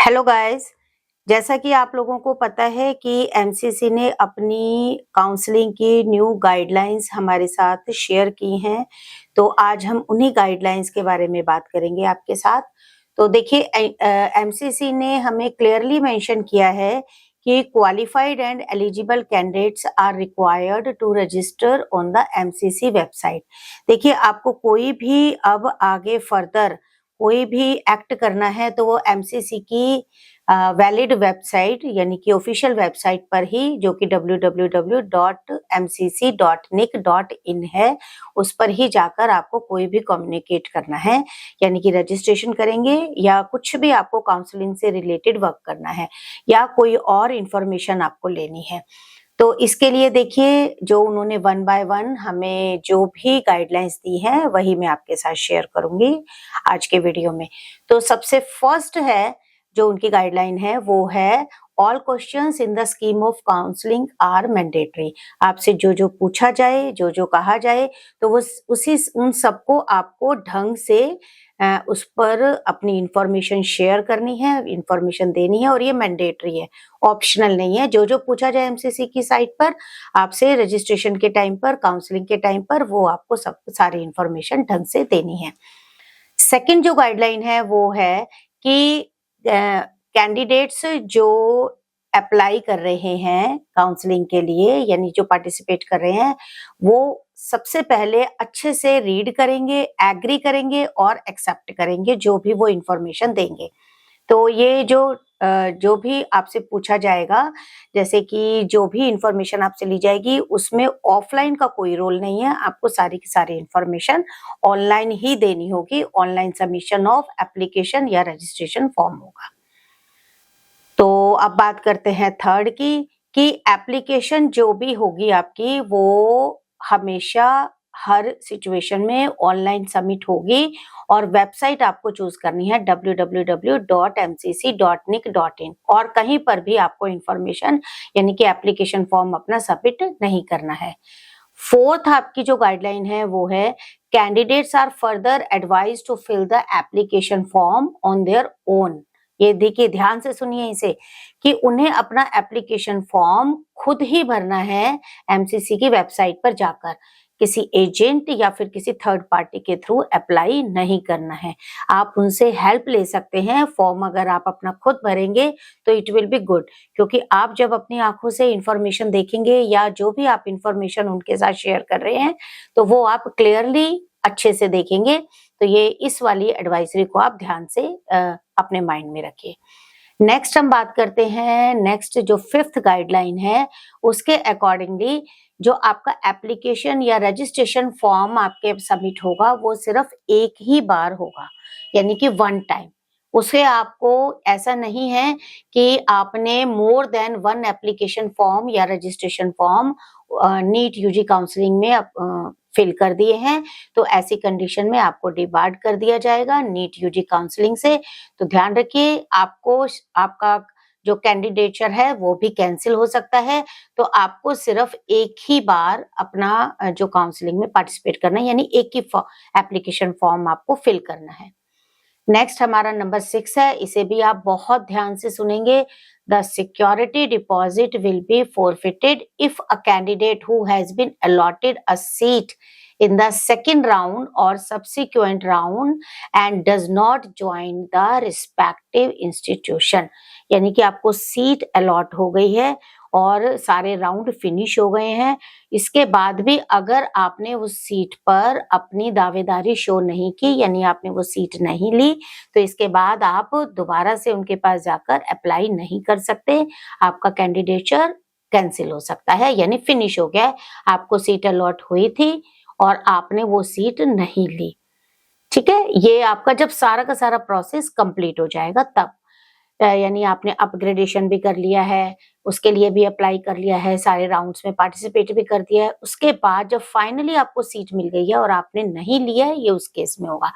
Hello guys. जैसा कि आप लोगों को पता है कि एमसीसी ने अपनी काउंसलिंग की न्यू गाइडलाइंस हमारे साथ शेयर की हैं। तो आज हम उन्हीं गाइडलाइंस के बारे में बात करेंगे आपके साथ। तो देखिए, एमसीसी ने हमें क्लियरली मेंशन किया है कि qualified and eligible candidates are required to register on the MCC website. देखिए, आपको कोई भी अब आगे फर्दर कोई भी एक्ट करना है तो वो एमसीसी की वैलिड वेबसाइट यानी कि ऑफिशियल वेबसाइट पर ही, जो कि www.mcc.nic.in है, उस पर ही जाकर आपको कोई भी कम्युनिकेट करना है, यानी कि रजिस्ट्रेशन करेंगे या कुछ भी आपको काउंसलिंग से रिलेटेड वर्क करना है या कोई और इंफॉर्मेशन आपको लेनी है। तो इसके लिए देखिए, जो उन्होंने वन बाय वन हमें जो भी गाइडलाइंस दी हैं वही मैं आपके साथ शेयर करूंगी आज के वीडियो में। तो सबसे फर्स्ट है जो उनकी गाइडलाइन है वो है all questions in the scheme of counselling are mandatory. आपसे जो जो पूछा जाए, जो जो कहा जाए, तो वो उन सबको आपको ढंग से उस पर अपनी इंफॉर्मेशन शेयर करनी है, इंफॉर्मेशन देनी है, और ये मैंडेटरी है, ऑप्शनल नहीं है। जो जो पूछा जाए एमसीसी की साइट पर आपसे रजिस्ट्रेशन के टाइम पर, काउंसलिंग के टाइम पर, वो आपको सब सारी इंफॉर्मेशन ढंग से देनी है। सेकंड जो गाइडलाइन है वो है कि कैंडिडेट्स जो अप्लाई कर रहे हैं काउंसलिंग के लिए, यानी जो पार्टिसिपेट कर रहे हैं, वो सबसे पहले अच्छे से रीड करेंगे, एग्री करेंगे और एक्सेप्ट करेंगे जो भी वो इंफॉर्मेशन देंगे। तो ये जो भी आपसे पूछा जाएगा, जैसे कि जो भी इंफॉर्मेशन आपसे ली जाएगी, उसमें ऑफलाइन का कोई रोल नहीं है। आपको सारी की सारी इंफॉर्मेशन ऑनलाइन ही देनी होगी। ऑनलाइन सबमिशन ऑफ एप्लीकेशन या रजिस्ट्रेशन फॉर्म होगा। तो अब बात करते हैं थर्ड की, कि एप्लीकेशन जो भी होगी आपकी वो हमेशा हर सिचुएशन में ऑनलाइन सबमिट होगी, और वेबसाइट आपको चूज करनी है www.mcc.nic.in, और कहीं पर भी आपको इंफॉर्मेशन यानी कि एप्लीकेशन फॉर्म अपना सबमिट नहीं करना है। फोर्थ आपकी जो गाइडलाइन है वो है candidates are further advise to fill the application form on their own. ये देखिए, ध्यान से सुनिए इसे, कि उन्हें अपना एप्लीकेशन फॉर्म खुद ही भरना है एमसीसी की वेबसाइट पर जाकर। किसी एजेंट या फिर किसी थर्ड पार्टी के थ्रू अप्लाई नहीं करना है। आप उनसे हेल्प ले सकते हैं। फॉर्म अगर आप अपना खुद भरेंगे तो इट विल बी गुड, क्योंकि आप जब अपनी आंखों से इंफॉर्मेशन देखेंगे या जो भी आप इंफॉर्मेशन उनके साथ शेयर कर रहे हैं, तो वो आप क्लियरली अच्छे से देखेंगे। तो ये इस वाली एडवाइजरी को आप ध्यान से अपने माइंड में रखिए। नेक्स्ट हम बात करते हैं, नेक्स्ट जो फिफ्थ गाइडलाइन है उसके अकॉर्डिंगली जो आपका एप्लीकेशन या रजिस्ट्रेशन फॉर्म आपके सबमिट होगा वो सिर्फ एक ही बार होगा, यानी कि वन टाइम। उसे आपको ऐसा नहीं है कि आपने more than one application form या registration form NEET UG counselling में फिल कर दिए हैं, तो ऐसी कंडीशन में आपको डिबार्ड कर दिया जाएगा नीट यूजी काउंसलिंग से। तो ध्यान रखिए, आपको आपका जो कैंडिडेचर है वो भी कैंसिल हो सकता है। तो आपको सिर्फ एक ही बार अपना जो काउंसलिंग में पार्टिसिपेट करना है, यानी एक ही एप्लीकेशन फॉर्म आपको फिल करना है। नेक्स्ट हमारा नंबर 6 है, इसे भी आप बहुत ध्यान से सुनेंगे। The security deposit will be forfeited if a candidate who has been allotted a seat in the second round or subsequent round and does not join the respective institution। यानी कि आपको सीट अलॉट हो गई है और सारे round finish हो गए हैं, इसके बाद भी अगर आपने उस सीट पर अपनी दावेदारी शो नहीं की, यानी आपने वो सीट नहीं ली, तो इसके बाद आप दोबारा से उनके पास जाकर अप्लाई नहीं कर सकते। आपका कैंडिडेचर कैंसिल हो सकता है, यानी फिनिश हो गया है। आपको सीट अलॉट हुई थी और आपने वो सीट नहीं ली। ठीक है, ये आपका जब सारा का सारा प्रोसेस कंप्लीट हो जाएगा तब, यानी आपने अपग्रेडेशन भी कर लिया है, उसके लिए भी अप्लाई कर लिया है, सारे राउंड्स में पार्टिसिपेट भी कर दिया है, उसके बाद जब फाइनली आपको सीट मिल गई है और आपने नहीं लिया है, ये उस केस में होगा।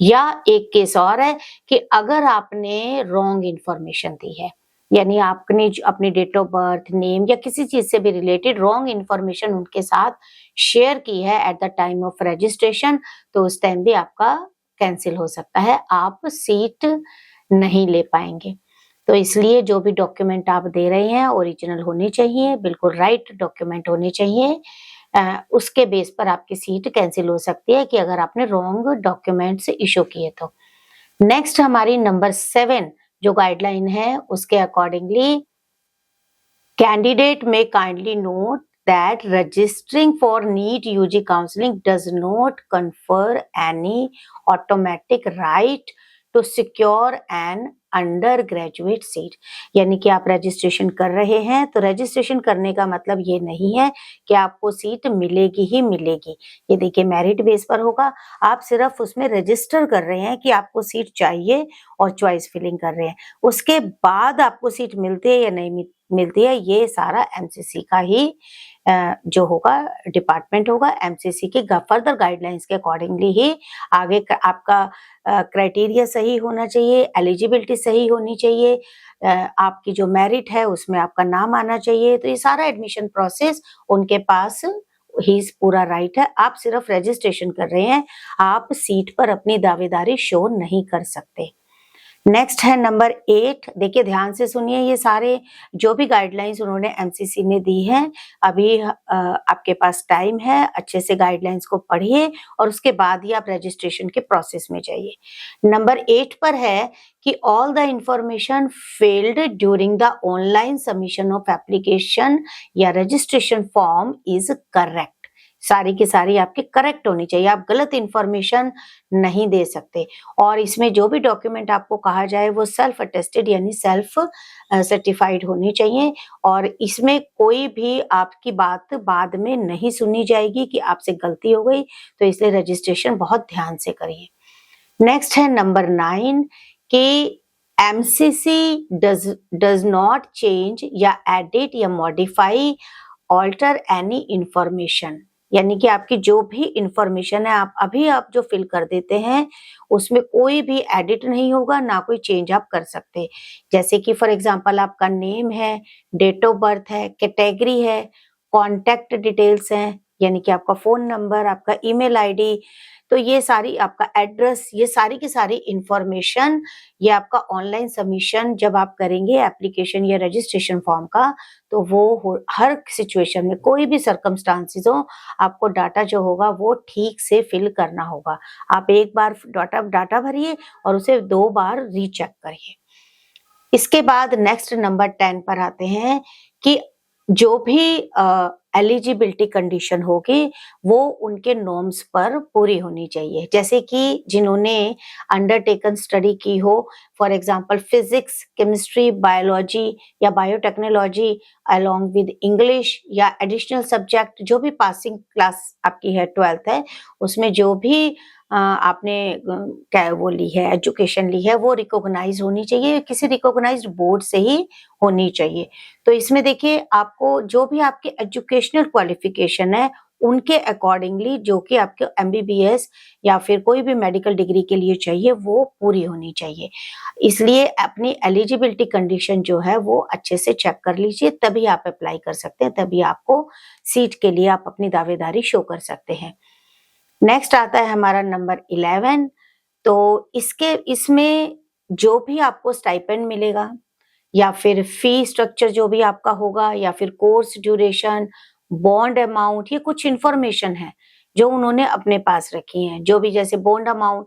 या एक केस और है कि अगर आपने रॉन्ग इंफॉर्मेशन दी है, यानी आपने अपनी डेट ऑफ बर्थ, नेम या किसी चीज से भी रिलेटेड रॉन्ग इंफॉर्मेशन उनके साथ शेयर की है at the time of registration, तो उस टाइम भी आपका कैंसिल हो सकता है, आप सीट नहीं ले पाएंगे। तो इसलिए जो भी डॉक्यूमेंट आप दे रहे हैं ओरिजिनल होने चाहिए, बिल्कुल राइट डॉक्यूमेंट होने चाहिए। उसके बेस पर आपकी सीट कैंसिल हो सकती है कि अगर आपने रॉन्ग डॉक्यूमेंट्स इशू किए तो। नेक्स्ट हमारी नंबर 7 जो गाइडलाइन है उसके अकॉर्डिंगली कैंडिडेट में kindly note that registering for NEET UG counseling does not confer any automatic right to secure an under graduate seat. यानी कि आप रजिस्ट्रेशन कर रहे हैं तो रजिस्ट्रेशन करने का मतलब ये नहीं है कि आपको सीट मिलेगी ही मिलेगी। ये देखिए मेरिट बेस पर होगा, आप सिर्फ उसमें रजिस्टर कर रहे हैं कि आपको सीट चाहिए और चॉइस फिलिंग कर रहे हैं। उसके बाद आपको सीट मिलती है या नहीं मिलती है ये सारा एमसीसी का ही जो होगा डिपार्टमेंट होगा। एमसीसी के फर्दर गाइडलाइंस के अकॉर्डिंगली ही आगे आपका क्राइटेरिया सही होना चाहिए, एलिजिबिलिटी सही होनी चाहिए, आपकी जो मेरिट है उसमें आपका नाम आना चाहिए। तो ये सारा एडमिशन प्रोसेस उनके पास ही पूरा राइट है। आप सिर्फ रजिस्ट्रेशन कर रहे हैं, आप सीट पर अपनी दावेदारी शो नहीं कर सकते। नेक्स्ट है नंबर 8। देखिए ध्यान से सुनिए, ये सारे जो भी गाइडलाइंस उन्होंने एमसीसी ने दी है, अभी आपके पास टाइम है, अच्छे से गाइडलाइंस को पढ़िए और उसके बाद ही आप रजिस्ट्रेशन के प्रोसेस में जाइए। नंबर 8 पर है कि all the information field during the online submission of application या रजिस्ट्रेशन फॉर्म इज करेक्ट। सारी की सारी आपकी करेक्ट होनी चाहिए, आप गलत इंफॉर्मेशन नहीं दे सकते। और इसमें जो भी डॉक्यूमेंट आपको कहा जाए वो सेल्फ अटेस्टेड यानी सेल्फ सर्टिफाइड होनी चाहिए और इसमें कोई भी आपकी बात बाद में नहीं सुनी जाएगी कि आपसे गलती हो गई। तो इसलिए रजिस्ट्रेशन बहुत ध्यान से करिए। नेक्स्ट है नंबर 9 कि एमसीसी डज नॉट चेंज या एडिट या मॉडिफाई ऑल्टर एनी इंफॉर्मेशन। यानी कि आपकी जो भी इंफॉर्मेशन है आप जो फिल कर देते हैं उसमें कोई भी एडिट नहीं होगा, ना कोई चेंज आप कर सकते। जैसे कि फॉर एग्जांपल आपका नेम है, डेट ऑफ बर्थ है, कैटेगरी है, कॉन्टैक्ट डिटेल्स हैं यानी कि आपका फोन नंबर, आपका ईमेल आईडी, तो ये सारी आपका एड्रेस, ये सारी की सारी इंफॉर्मेशन ये आपका ऑनलाइन सबमिशन जब आप करेंगे एप्लीकेशन या रजिस्ट्रेशन फॉर्म का तो वो हर सिचुएशन में कोई भी सर्कमस्टांसिस हो आपको डाटा जो होगा वो ठीक से फिल करना होगा। आप एक बार डाटा भरिए और उसे 2 बार रीचेक करिए। इसके बाद नेक्स्ट नंबर 10 पर आते हैं कि जो भी एलिजिबिलिटी कंडीशन होगी वो उनके नॉर्म्स पर पूरी होनी चाहिए। जैसे कि जिन्होंने अंडरटेकन स्टडी की हो, for example physics, chemistry, biology या बायोटेक्नोलॉजी अलोंग विद इंग्लिश या एडिशनल सब्जेक्ट, जो भी पासिंग क्लास आपकी है 12th है उसमें जो भी आपने क्या वो ली है एजुकेशन ली है वो रिकॉग्नाइज होनी चाहिए, किसी रिकॉग्नाइज्ड बोर्ड से ही होनी चाहिए। तो इसमें देखिए आपको जो भी आपकी एजुकेशनल क्वालिफिकेशन है उनके अकॉर्डिंगली जो कि आपके एमबीबीएस या फिर कोई भी मेडिकल डिग्री के लिए चाहिए वो पूरी होनी चाहिए। इसलिए अपनी एलिजिबिलिटी कंडीशन जो है वो अच्छे से चेक कर लीजिए, तभी आप अप्लाई कर सकते हैं, तभी आपको सीट के लिए आप अपनी दावेदारी शो कर सकते हैं। नेक्स्ट आता है हमारा नंबर 11। तो इसमें जो भी आपको स्टाइपेंड मिलेगा या फिर फी स्ट्रक्चर जो भी आपका होगा या फिर कोर्स ड्यूरेशन, बॉन्ड अमाउंट, ये कुछ इंफॉर्मेशन है जो उन्होंने अपने पास रखी है। जो भी जैसे bond amount,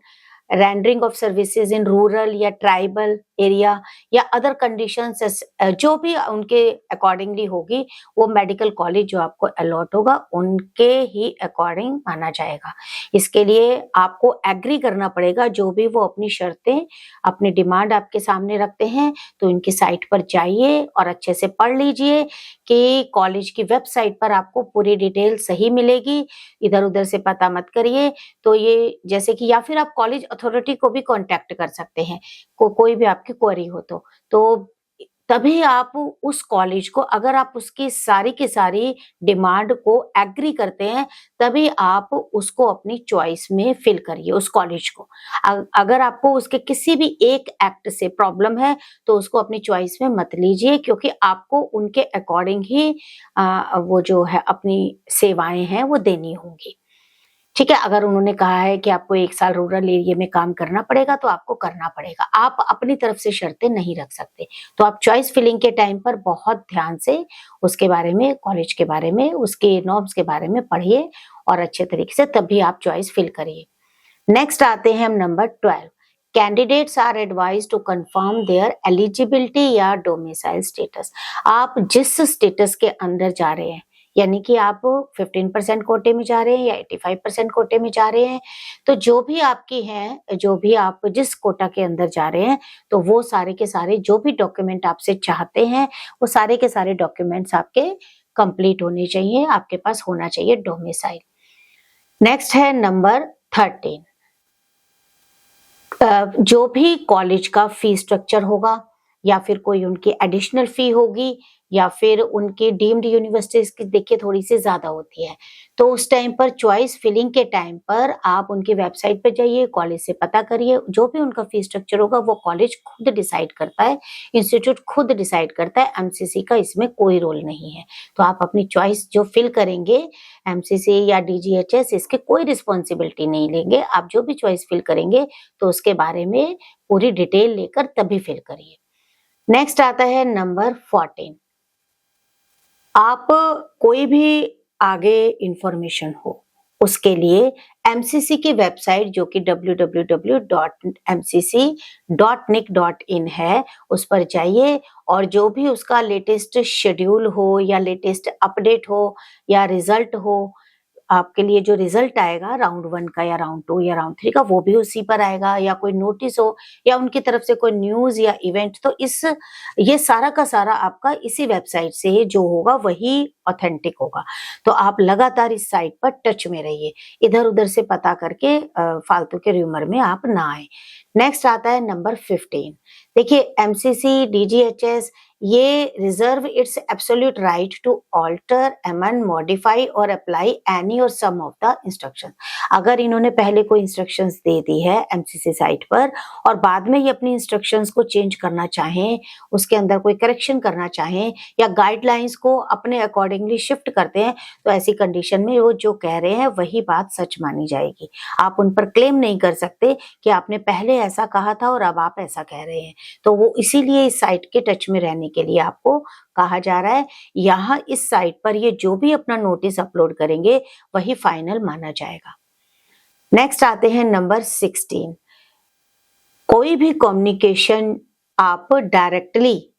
rendering of services in rural या ट्राइबल एरिया या अदर कंडीशंस जो भी उनके अकॉर्डिंगली होगी वो मेडिकल कॉलेज जो आपको अलॉट होगा उनके ही अकॉर्डिंग माना जाएगा। इसके लिए आपको एग्री करना पड़ेगा, जो भी वो अपनी शर्तें अपनी डिमांड आपके सामने रखते हैं तो इनकी साइट पर जाइए और अच्छे से पढ़ लीजिए कि कॉलेज की वेबसाइट पर आपको पूरी डिटेल सही मिलेगी, इधर उधर से पता मत करिए। तो ये जैसे कि या फिर आप कॉलेज अथॉरिटी को भी कांटेक्ट कर सकते हैं कोई भी आपकी क्वेरी हो तो तभी आप उस कॉलेज को, अगर आप उसकी सारी की सारी डिमांड को एग्री करते हैं तभी आप उसको अपनी चॉइस में फिल करिए उस कॉलेज को। अगर आपको उसके किसी भी एक एक्ट से प्रॉब्लम है तो उसको अपनी चॉइस में मत लीजिए, क्योंकि आपको उनके अकॉर्डिंग ही वो जो है अपनी सेवाएं हैं वो देनी होंगी। ठीक है, अगर उन्होंने कहा है कि आपको 1 साल रूरल एरिया में काम करना पड़ेगा तो आपको करना पड़ेगा। आप अपनी तरफ से शर्तें नहीं रख सकते। तो आप चॉइस फिलिंग के टाइम पर बहुत ध्यान से उसके बारे में, कॉलेज के बारे में, उसके नॉर्म्स के बारे में पढ़िए और अच्छे तरीके से तभी आप चॉइस फिल करिए। नेक्स्ट आते हैं हम number 12। Candidates are advised to confirm their eligibility या डोमिसाइल स्टेटस। आप जिस स्टेटस के अंदर जा रहे हैं, यानी कि आप 15% कोटे में जा रहे हैं या 85% कोटे में जा रहे हैं, तो जो भी आपकी हैं, जो भी आप जिस कोटा के अंदर जा रहे हैं, तो वो सारे के सारे जो भी डॉक्यूमेंट आपसे चाहते हैं, वो सारे के सारे डॉक्यूमेंट्स आपके कंप्लीट होने चाहिए, आपके पास होना चाहिए डोमिसाइल। नेक्स्ट है नंबर 13। जो भी कॉलेज का फी स्ट्रक्चर होगा या फिर कोई उनकी एडिशनल फी होगी या फिर उनकी डीम्ड यूनिवर्सिटीज की देखिए थोड़ी सी ज्यादा होती है, तो उस टाइम पर चॉइस फिलिंग के टाइम पर आप उनकी वेबसाइट पे जाइए, कॉलेज से पता करिए। जो भी उनका फी स्ट्रक्चर होगा वो कॉलेज खुद डिसाइड करता है, इंस्टीट्यूट खुद डिसाइड करता है, एमसीसी का इसमें कोई रोल नहीं है। तो आप अपनी चॉइस जो फिल करेंगे, एमसीसी या डीजीएचएस, इसके कोई रिस्पॉन्सिबिलिटी नहीं लेंगे। आप जो भी चॉइस फिल करेंगे तो उसके बारे में पूरी डिटेल लेकर तभी फिल करिए। नेक्स्ट आता है नंबर 14। आप कोई भी आगे इंफॉर्मेशन हो उसके लिए एमसीसी की वेबसाइट जो कि www.mcc.nic.in है, उस पर जाइए और जो भी उसका लेटेस्ट शेड्यूल हो या लेटेस्ट अपडेट हो या रिजल्ट हो, आपके लिए जो रिजल्ट आएगा राउंड 1 का या राउंड 2 या राउंड 3 का, वो भी उसी पर आएगा, या कोई नोटिस हो या उनकी तरफ से कोई न्यूज या इवेंट, तो ये सारा का सारा आपका इसी वेबसाइट से जो होगा वही ऑथेंटिक होगा। तो आप लगातार इस साइट पर टच में रहिए, इधर उधर से पता करके फालतू के र्यूमर में आप ना आए। नेक्स्ट आता है नंबर 15। देखिए एमसीसी, डीजीएचएस, ये reserve its absolute right to alter, amend, modify और apply any or some of the instruction. अगर इन्होंने पहले कोई इंस्ट्रक्शंस दे दी है एमसीसी साइट पर और बाद में ये अपनी इंस्ट्रक्शंस को चेंज करना चाहें, उसके अंदर कोई करेक्शन करना चाहें या गाइडलाइंस को अपने अकॉर्डिंगली शिफ्ट करते हैं, तो ऐसी कंडीशन में वो जो कह रहे हैं वही बात सच मानी जाएगी। आप उन पर क्लेम नहीं कर सकते कि आपने पहले ऐसा कहा था और अब आप ऐसा कह रहे हैं। तो वो इसीलिए इस साइट के टच में रहने के लिए आपको कहा जा रहा है। यहाँ इस साइट पर ये जो भी अपना नोटिस अपलोड करेंगे वही फाइनल माना जाएगा। नेक्स्ट आते हैं नंबर 16। कोई भी कम्युनिकेशन आप डायरेक्टली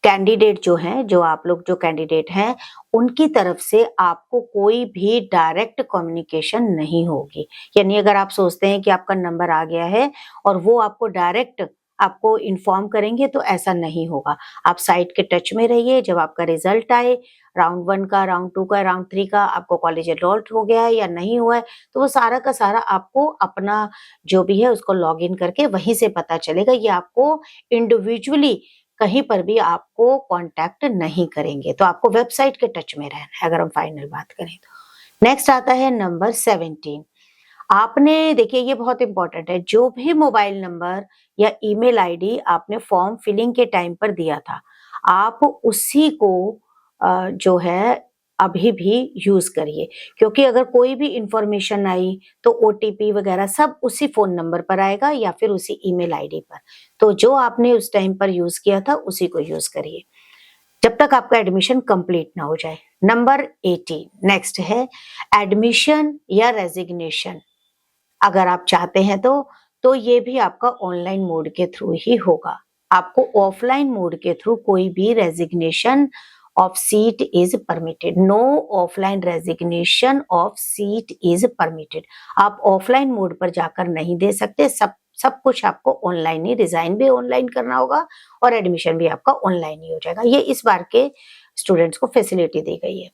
कैंडिडेट जो हैं, जो आप लोग जो कैंडिडेट हैं, उनकी तरफ से आपको कोई भी डायरेक्ट कम्युनिकेशन नहीं होगी। यानी अगर आप सोचते हैं कि आपका नंबर आ गया है और वो आपको डायरेक्ट आपको इन्फॉर्म करेंगे, तो ऐसा नहीं होगा। आप साइट के टच में रहिए। जब आपका रिजल्ट आए राउंड 1 का, राउंड 2 का, राउंड 3 का, आपको कॉलेज एनरोल्ड हो गया है या नहीं हुआ है, तो वो सारा का सारा आपको अपना जो भी है उसको लॉग इन करके वहीं से पता चलेगा। ये आपको इंडिविजुअली कहीं पर भी आपको कांटेक्ट नहीं करेंगे। तो आपको वेबसाइट के टच में रहना है अगर हम फाइनल बात करें तो। नेक्स्ट आता है नंबर 17। आपने देखिए ये बहुत इंपॉर्टेंट है, जो भी मोबाइल नंबर या ईमेल आईडी आपने फॉर्म फिलिंग के टाइम पर दिया था, आप उसी को जो है अभी भी यूज करिए, क्योंकि अगर कोई भी इंफॉर्मेशन आई तो ओटीपी वगैरह सब उसी फोन नंबर पर आएगा या फिर उसी ईमेल आईडी पर। तो जो आपने उस टाइम पर यूज किया था उसी को यूज करिए जब तक आपका एडमिशन कंप्लीट ना हो जाए। नंबर 18 नेक्स्ट है एडमिशन या रेजिग्नेशन। अगर आप चाहते हैं तो ये भी आपका ऑनलाइन मोड के थ्रू ही होगा। आपको ऑफलाइन मोड के थ्रू कोई भी resignation of seat is permitted. No offline resignation of seat is permitted. आप ऑफलाइन मोड पर जाकर नहीं दे सकते। सब कुछ आपको ऑनलाइन ही, रिजाइन भी ऑनलाइन करना होगा और एडमिशन भी आपका ऑनलाइन ही हो जाएगा। ये इस बार के स्टूडेंट्स को फैसिलिटी दी गई है।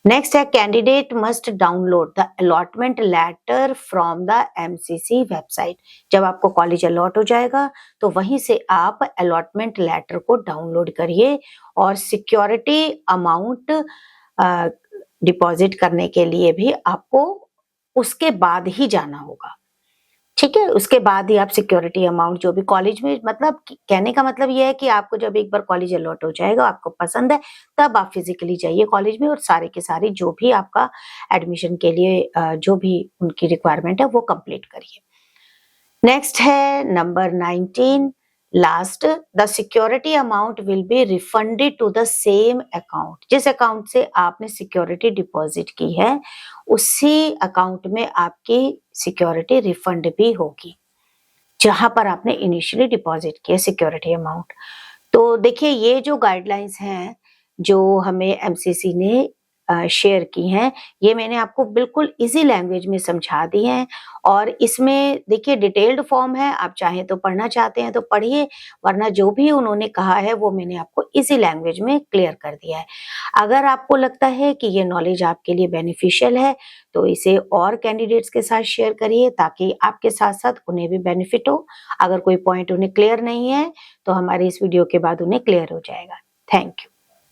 नेक्स्ट है candidate must download the allotment letter from the MCC website. जब आपको कॉलेज अलॉट हो जाएगा तो वहीं से आप अलॉटमेंट लेटर को डाउनलोड करिए और सिक्योरिटी अमाउंट डिपॉजिट करने के लिए भी आपको उसके बाद ही जाना होगा। ठीक है, उसके बाद ही आप सिक्योरिटी अमाउंट जो भी कॉलेज में, मतलब कहने का मतलब ये है कि आपको जब एक बार कॉलेज अलॉट हो जाएगा, आपको पसंद है, तब आप फिजिकली जाइए कॉलेज में और सारे के सारे जो भी आपका एडमिशन के लिए जो भी उनकी रिक्वायरमेंट है वो कंप्लीट करिए। नेक्स्ट है number 19 last, the security amount will be refunded to the same account. जिस अकाउंट से आपने सिक्योरिटी डिपॉजिट की है उसी अकाउंट में आपकी सिक्योरिटी रिफंड भी होगी जहां पर आपने इनिशियली डिपॉजिट किया सिक्योरिटी अमाउंट। तो देखिए ये जो गाइडलाइंस हैं जो हमें एमसीसी ने शेयर की हैं, ये मैंने आपको बिल्कुल इजी लैंग्वेज में समझा दी हैं और इसमें देखिए डिटेल्ड फॉर्म है, आप चाहें तो पढ़ना चाहते हैं तो पढ़िए, वरना जो भी उन्होंने कहा है वो मैंने आपको इजी लैंग्वेज में क्लियर कर दिया है। अगर आपको लगता है कि ये नॉलेज आपके लिए बेनिफिशियल है तो इसे और कैंडिडेट्स के साथ शेयर करिए ताकि आपके साथ साथ उन्हें भी बेनिफिट हो। अगर कोई पॉइंट उन्हें क्लियर नहीं है तो हमारे इस वीडियो के बाद उन्हें क्लियर हो जाएगा। Thank you.